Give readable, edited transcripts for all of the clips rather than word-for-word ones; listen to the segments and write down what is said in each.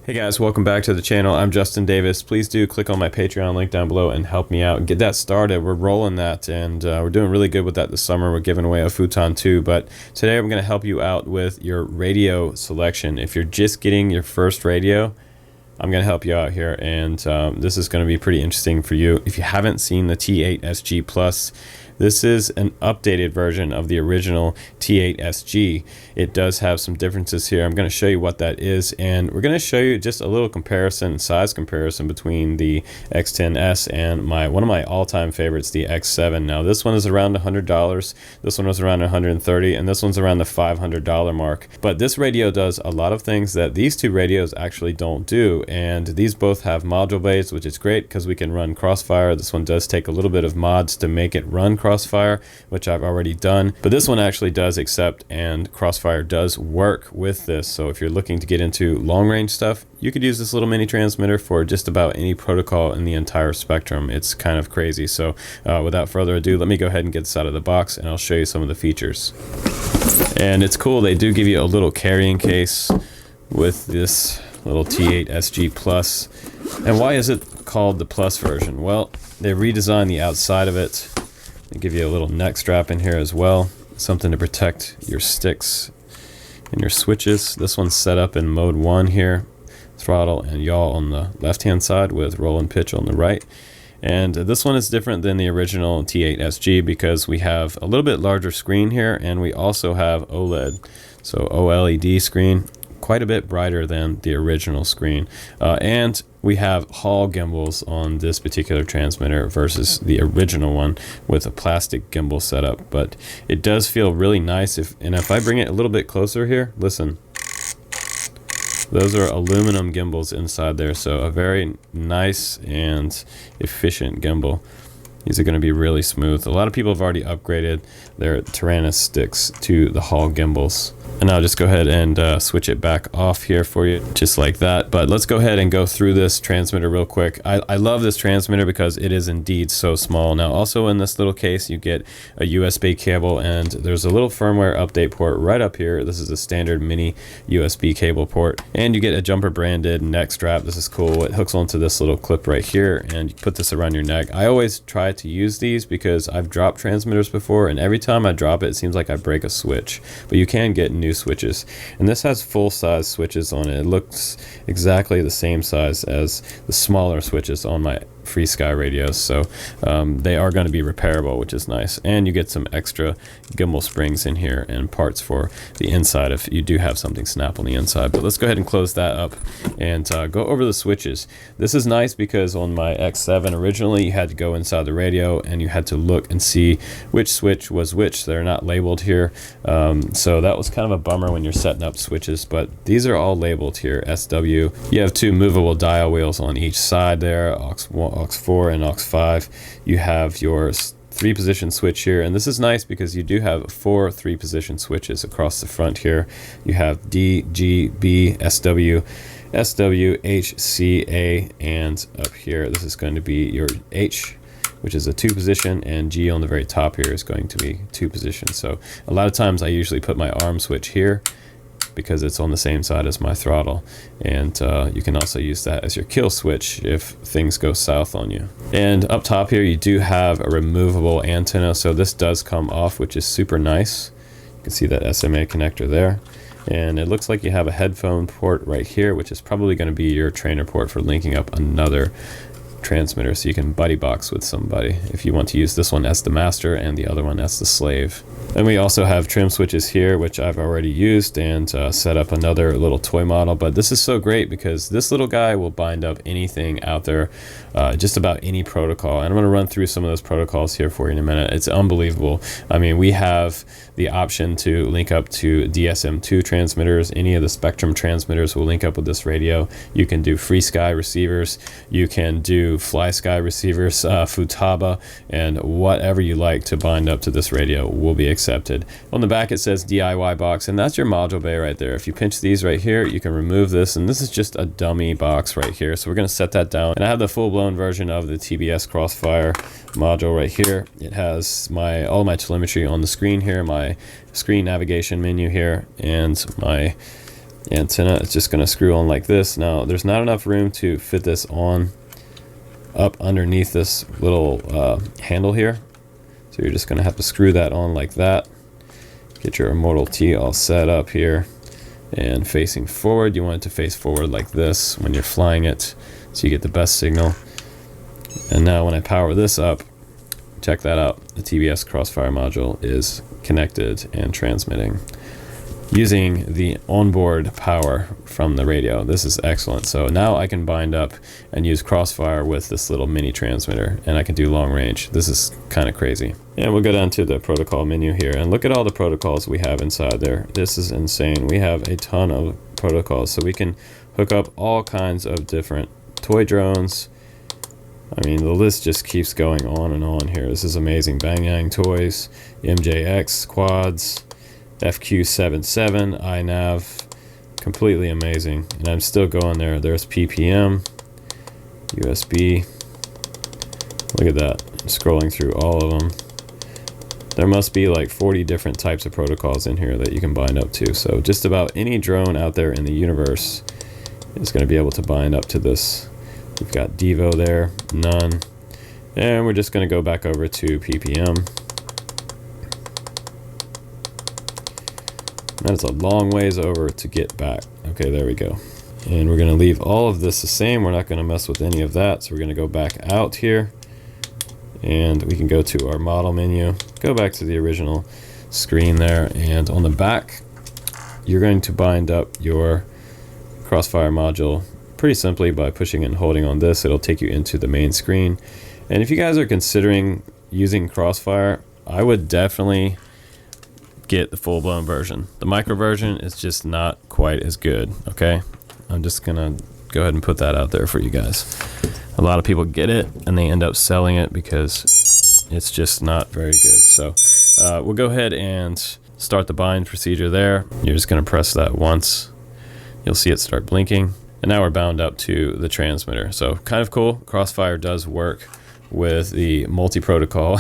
Hey guys, welcome back to the channel. I'm Justin Davis. Please do click on my Patreon link down below and help me out and get that started. We're rolling that, and we're doing really good with that this summer. We're giving away a futon too, but today I'm going to help you out with your radio selection. If you're just getting your first radio, I'm going to help you out here, and this is going to be pretty interesting for you. If you haven't seen the T8SG PLUS, this is an updated version of the original T8SG. It does have some differences here. I'm going to show you what that is, and we're going to show you just a little comparison, size comparison between the X7S and one of my all-time favorites, the X7. Now this one is around $100, this one was around $130, and this one's around the $500 mark. But this radio does a lot of things that these two radios actually don't do, and these both have module bays, which is great because we can run Crossfire. This one does take a little bit of mods to make it run Crossfire, which I've already done, but this one actually does accept, and Crossfire does work with this. So if you're looking to get into long range stuff, you could use this little mini transmitter for just about any protocol in the entire spectrum. It's kind of crazy. So without further ado, let me go ahead and get this out of the box and I'll show you some of the features. And it's cool, they do give you a little carrying case with this little T8SG Plus. And why is it called the Plus version? Well, they redesigned the outside of it. They give you a little neck strap in here as well, something to protect your sticks and your switches. This one's set up in mode 1 here, throttle and yaw on the left hand side with roll and pitch on the right. And this one is different than the original T8SG because we have a little bit larger screen here, and we also have OLED, so OLED screen, quite a bit brighter than the original screen. And we have Hall gimbals on this particular transmitter versus the original one with a plastic gimbal setup. But it does feel really nice. If I bring it a little bit closer here, listen. Those are aluminum gimbals inside there, so a very nice and efficient gimbal. These are going to be really smooth. A lot of people have already upgraded their Taranis sticks to the Hall gimbals. And I'll just go ahead and switch it back off here for you, just like that. But let's go ahead and go through this transmitter real quick. I love this transmitter because it is indeed so small. Now also in this little case you get a USB cable, and there's a little firmware update port right up here. This is a standard mini USB cable port, and you get a Jumper branded neck strap. This is cool. It hooks onto this little clip right here, and you put this around your neck. I always try to use these because I've dropped transmitters before, and every time I drop it, it seems like I break a switch. But you can get new switches, and this has full size switches on it. It looks exactly the same size as the smaller switches on my Frsky radios, so they are going to be repairable, which is nice. And you get some extra gimbal springs in here and parts for the inside if you do have something snap on the inside. But let's go ahead and close that up and go over the switches. This is nice because on my X7 originally you had to go inside the radio and you had to look and see which switch was which. They're not labeled here, so that was kind of a bummer when you're setting up switches, but these are all labeled here, SW. You have two movable dial wheels on each side there, aux4 and aux5. You have your 3-position switch here, and this is nice because you do have 4 3-position switches across the front here. You have D, G, B, SW, SW, H, C, A, and up here this is going to be your H, which is a 2-position, and G on the very top here is going to be 2-position. So a lot of times I usually put my arm switch here because it's on the same side as my throttle, and you can also use that as your kill switch if things go south on you. And up top here you do have a removable antenna, so this does come off, which is super nice. You can see that SMA connector there, and it looks like you have a headphone port right here, which is probably going to be your trainer port for linking up another transmitter, so you can buddy box with somebody if you want to use this one as the master and the other one as the slave. And we also have trim switches here, which I've already used, and set up another little toy model. But this is so great because this little guy will bind up anything out there, just about any protocol. And I'm going to run through some of those protocols here for you in a minute. It's unbelievable. I mean, we have the option to link up to DSM2 transmitters. Any of the Spectrum transmitters will link up with this radio. You can do Frsky receivers. You can do FlySky receivers, Futaba, and whatever you like to bind up to this radio will be accepted. On the back it says DIY box, and that's your module bay right there. If you pinch these right here, you can remove this, and this is just a dummy box right here. So we're going to set that down, and I have the full-blown version of the TBS Crossfire module right here. It has all my telemetry on the screen here, my screen navigation menu here, and my The antenna is just going to screw on like this. Now there's not enough room to fit this on up underneath this little handle here, so you're just going to have to screw that on like that. Get your Immortal T all set up here and facing forward. You want it to face forward like this when you're flying it, so you get the best signal. And now when I power this up, check that out. The TBS Crossfire module is connected and transmitting using the onboard power from the radio. This is excellent. So now I can bind up and use Crossfire with this little mini transmitter, and I can do long range. This is kind of crazy. And we'll go down to the protocol menu here and look at all the protocols we have inside there. This is insane. We have a ton of protocols, so we can hook up all kinds of different toy drones. I mean, the list just keeps going on and on here. This is amazing. Bangyang toys, MJX quads, FQ77, iNav, completely amazing. And I'm still going there. There's PPM, USB. Look at that. I'm scrolling through all of them. There must be like 40 different types of protocols in here that you can bind up to. So just about any drone out there in the universe is going to be able to bind up to this. We've got Devo there, none. And we're just going to go back over to PPM. That's a long ways over to get back. Okay, there we go. And we're going to leave all of this the same. We're not going to mess with any of that. So we're going to go back out here. And we can go to our model menu. Go back to the original screen there. And on the back, you're going to bind up your Crossfire module pretty simply by pushing and holding on this. It'll take you into the main screen. And if you guys are considering using Crossfire, I would definitely get the full-blown version. The micro version is just not quite as good. Okay, I'm just gonna go ahead and put that out there for you guys. A lot of people get it and they end up selling it because it's just not very good. So we'll go ahead and start the bind procedure there. You're just gonna press that once. You'll see it start blinking, and now we're bound up to the transmitter. So kind of cool. Crossfire does work with the multi-protocol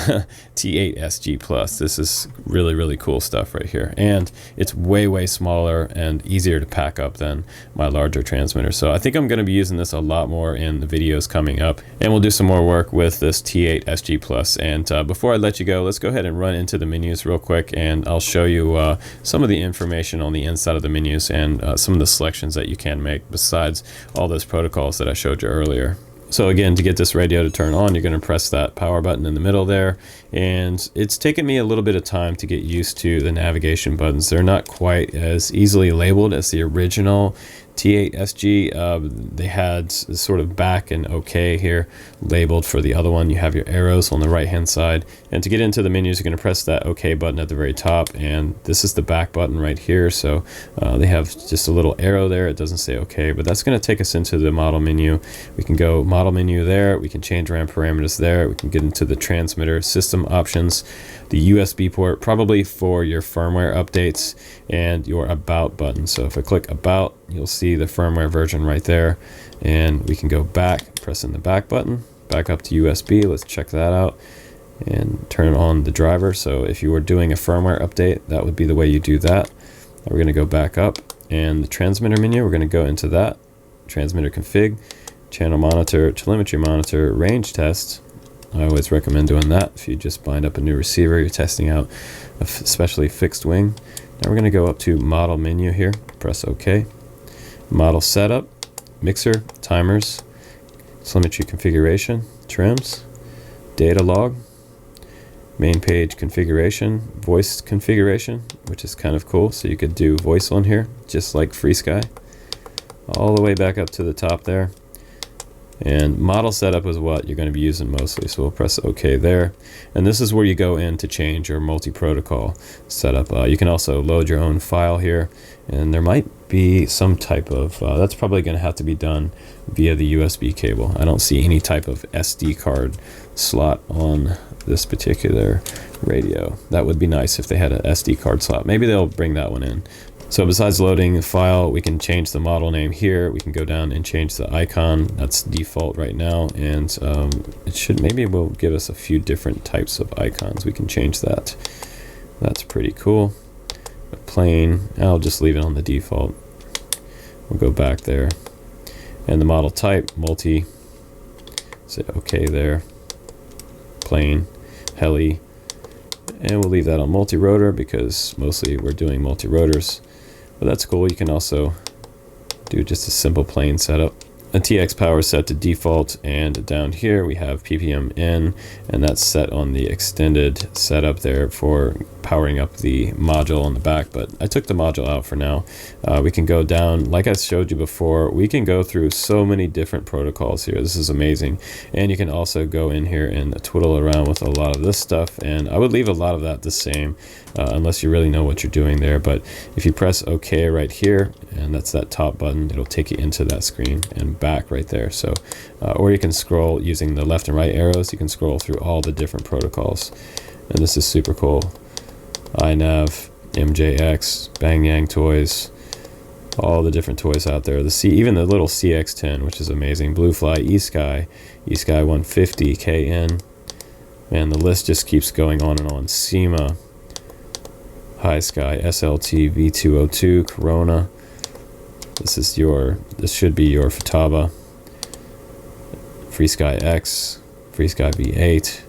T8SG PLUS. This is really, really cool stuff right here. And it's way, way smaller and easier to pack up than my larger transmitter. So I think I'm going to be using this a lot more in the videos coming up. And we'll do some more work with this T8SG PLUS. And before I let you go, let's go ahead and run into the menus real quick, and I'll show you some of the information on the inside of the menus and some of the selections that you can make besides all those protocols that I showed you earlier. So again, to get this radio to turn on, you're going to press that power button in the middle there. And it's taken me a little bit of time to get used to the navigation buttons. They're not quite as easily labeled as the original T8SG. They had sort of back and OK here labeled. For the other one, you have your arrows on the right hand side. And to get into the menus, you're going to press that OK button at the very top, and this is the back button right here. So they have just a little arrow there. It doesn't say OK, but that's going to take us into the model menu. We can go model menu there. We can change RAM parameters there. We can get into the transmitter system options, the USB port, probably for your firmware updates, and your about button. So if I click about, you'll see the firmware version right there, and we can go back, pressing the back button, back up to USB. Let's check that out and turn on the driver. So if you were doing a firmware update, that would be the way you do that. Now we're going to go back up, and the transmitter menu, we're going to go into that, transmitter config, channel monitor, telemetry monitor, range test. I always recommend doing that if you just bind up a new receiver, you're testing out especially fixed wing. Now we're going to go up to model menu here, press OK. Model setup, mixer, timers, telemetry configuration, trims, data log, main page configuration, voice configuration, which is kind of cool. So you could do voice on here, just like Frsky, all the way back up to the top there. And model setup is what you're going to be using mostly, so we'll press OK there. And this is where you go in to change your multi-protocol setup. You can also load your own file here, and there might be some type of that's probably going to have to be done via the USB cable. I don't see any type of SD card slot on this particular radio. That would be nice if they had an SD card slot. Maybe they'll bring that one in. So besides loading the file, we can change the model name here. We can go down and change the icon. That's default right now, and maybe it will give us a few different types of icons. We can change that. That's pretty cool. A plain, I'll just leave it on the default. We'll go back there. And the model type, multi, say okay there, plane, heli, and we'll leave that on multi-rotor because mostly we're doing multi-rotors. But that's cool. You can also do just a simple plane setup. A TX power is set to default, and down here we have PPM in, and that's set on the extended setup there for powering up the module on the back, but I took the module out for now. We can go down, like I showed you before, we can go through so many different protocols here. This is amazing. And you can also go in here and twiddle around with a lot of this stuff, and I would leave a lot of that the same unless you really know what you're doing there. But if you press OK right here, and that's that top button, it'll take you into that screen and back right there. So or you can scroll using the left and right arrows. You can scroll through all the different protocols, and this is super cool. iNav, MJX, Bang Yang toys, all the different toys out there. Even the little CX10, which is amazing. Bluefly, eSky, eSky 150, KN. Man, the list just keeps going on and on. SEMA, High Sky, SLT, V202, Corona. This should be your Futaba. Frsky X, Frsky V8,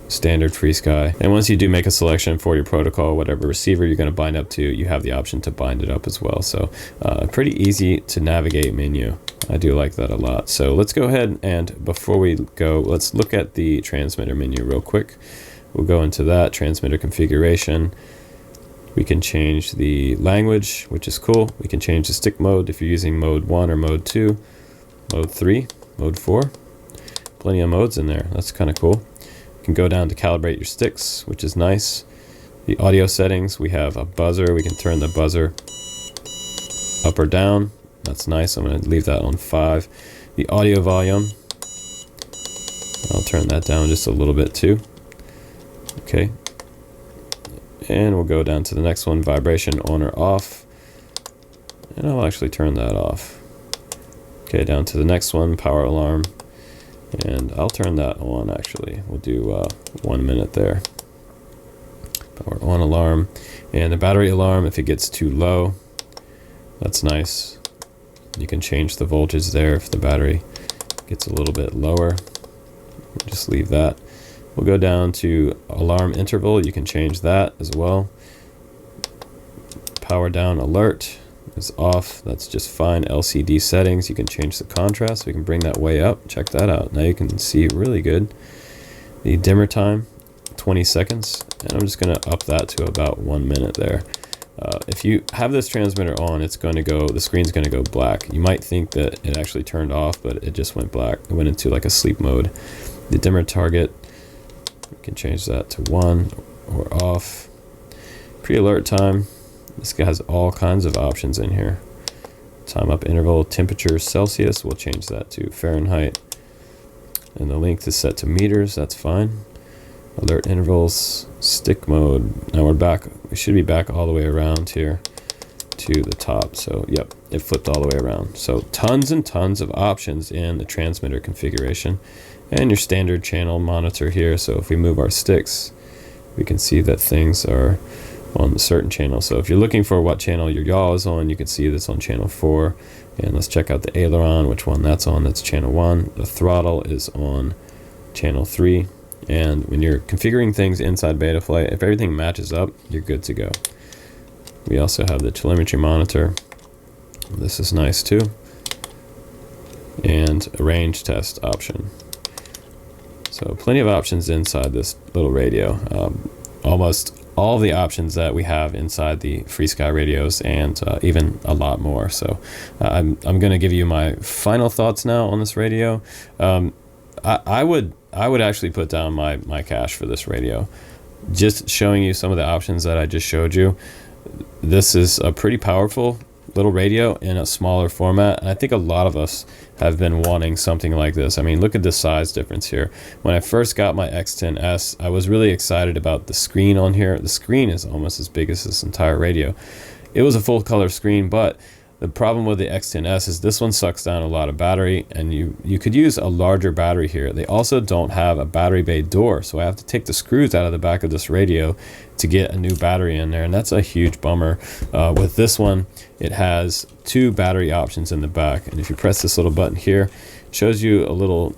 standard Frsky. And once you do make a selection for your protocol, whatever receiver you're going to bind up to, you have the option to bind it up as well. So pretty easy to navigate menu. I do like that a lot. So let's go ahead, and before we go, let's look at the transmitter menu real quick. We'll go into that transmitter configuration. We can change the language, which is cool. We can change the stick mode if you're using mode 1 or mode 2, mode 3, mode 4. Plenty of modes in there. That's kind of cool. You can go down to calibrate your sticks, which is nice. The audio settings, we have a buzzer. We can turn the buzzer up or down. That's nice. I'm going to leave that on 5. The audio volume, I'll turn that down just a little bit too. Okay. And we'll go down to the next one, vibration on or off. And I'll actually turn that off. Okay, down to the next one, power alarm. And I'll turn that on actually. We'll do 1 minute there. Power on alarm. And the battery alarm, if it gets too low, that's nice. You can change the voltage there if the battery gets a little bit lower. Just leave that. We'll go down to alarm interval. You can change that as well. Power down alert is off. That's just fine. LCD settings, you can change the contrast. We can bring that way up. Check that out. Now you can see really good. The dimmer time, 20 seconds. And I'm just going to up that to about 1 minute there. If you have this transmitter on, it's going to go, the screen's going to go black. You might think that it actually turned off, but it just went black. It went into like a sleep mode. The dimmer target, we can change that to 1 or off. Pre-alert time, this guy has all kinds of options in here. Time up interval, temperature Celsius, we'll change that to Fahrenheit. And the length is set to meters, that's fine. Alert intervals, stick mode. Now we're back, we should be back all the way around here to the top. So yep, it flipped all the way around. So tons and tons of options in the transmitter configuration. And your standard channel monitor here. So if we move our sticks, we can see that things are on a certain channel. So if you're looking for what channel your yaw is on, you can see that's on channel 4. And let's check out the aileron, which one that's on. That's channel 1. The throttle is on channel 3. And when you're configuring things inside Betaflight, if everything matches up, you're good to go. We also have the telemetry monitor. This is nice too. And a range test option. So plenty of options inside this little radio. Almost all the options that we have inside the Frsky radios, and even a lot more. So I'm going to give you my final thoughts now on this radio. I would actually put down my cash for this radio. Just showing you some of the options that I just showed you. This is a pretty powerful little radio in a smaller format, and I think a lot of us have been wanting something like this. I mean, look at the size difference here. When I first got my X7S, I was really excited about the screen on here. The screen is almost as big as this entire radio. It was a full color screen, but The problem with the X10S is this one sucks down a lot of battery, and you could use a larger battery here. They also don't have a battery bay door, so I have to take the screws out of the back of this radio to get a new battery in there, and that's a huge bummer. With this one, it has 2 battery options in the back, and if you press this little button here, it shows you a little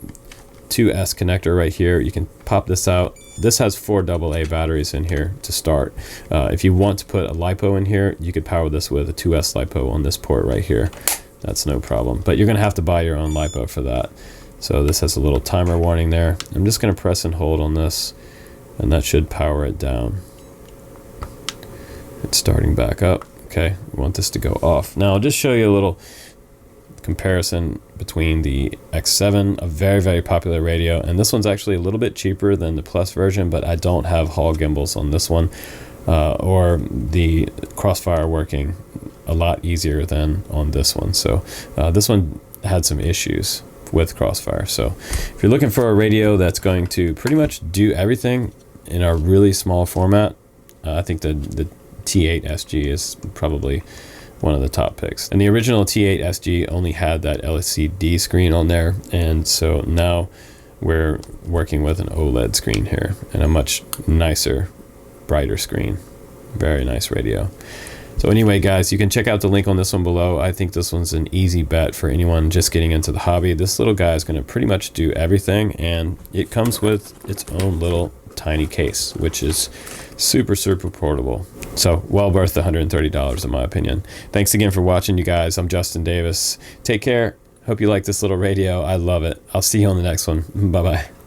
2S connector right here. You can pop this out. This has 4 AA batteries in here to start. If you want to put a LiPo in here, you could power this with a 2S LiPo on this port right here. That's no problem, but you're gonna have to buy your own LiPo for that. So this has a little timer warning there. I'm just gonna press and hold on this, and that should power it down. It's starting back up. Okay, we want this to go off. Now I'll just show you a little comparison between the X7, a very popular radio, and this one's actually a little bit cheaper than the Plus version, but I don't have Hall gimbals on this one, or the Crossfire working a lot easier than on this one. So this one had some issues with Crossfire. So if you're looking for a radio that's going to pretty much do everything in a really small format, I think the T8SG is probably one of the top picks. And the original T8SG only had that LCD screen on there, and so now we're working with an OLED screen here and a much nicer, brighter screen. Very nice radio. So anyway, guys, you can check out the link on this one below. I think this one's an easy bet for anyone just getting into the hobby. This little guy is going to pretty much do everything, and it comes with its own little tiny case, which is super portable. So well worth the $130 in my opinion. Thanks again for watching, you guys. I'm Justin Davis. Take care. Hope you like this little radio. I love it. I'll see you on the next one. Bye bye.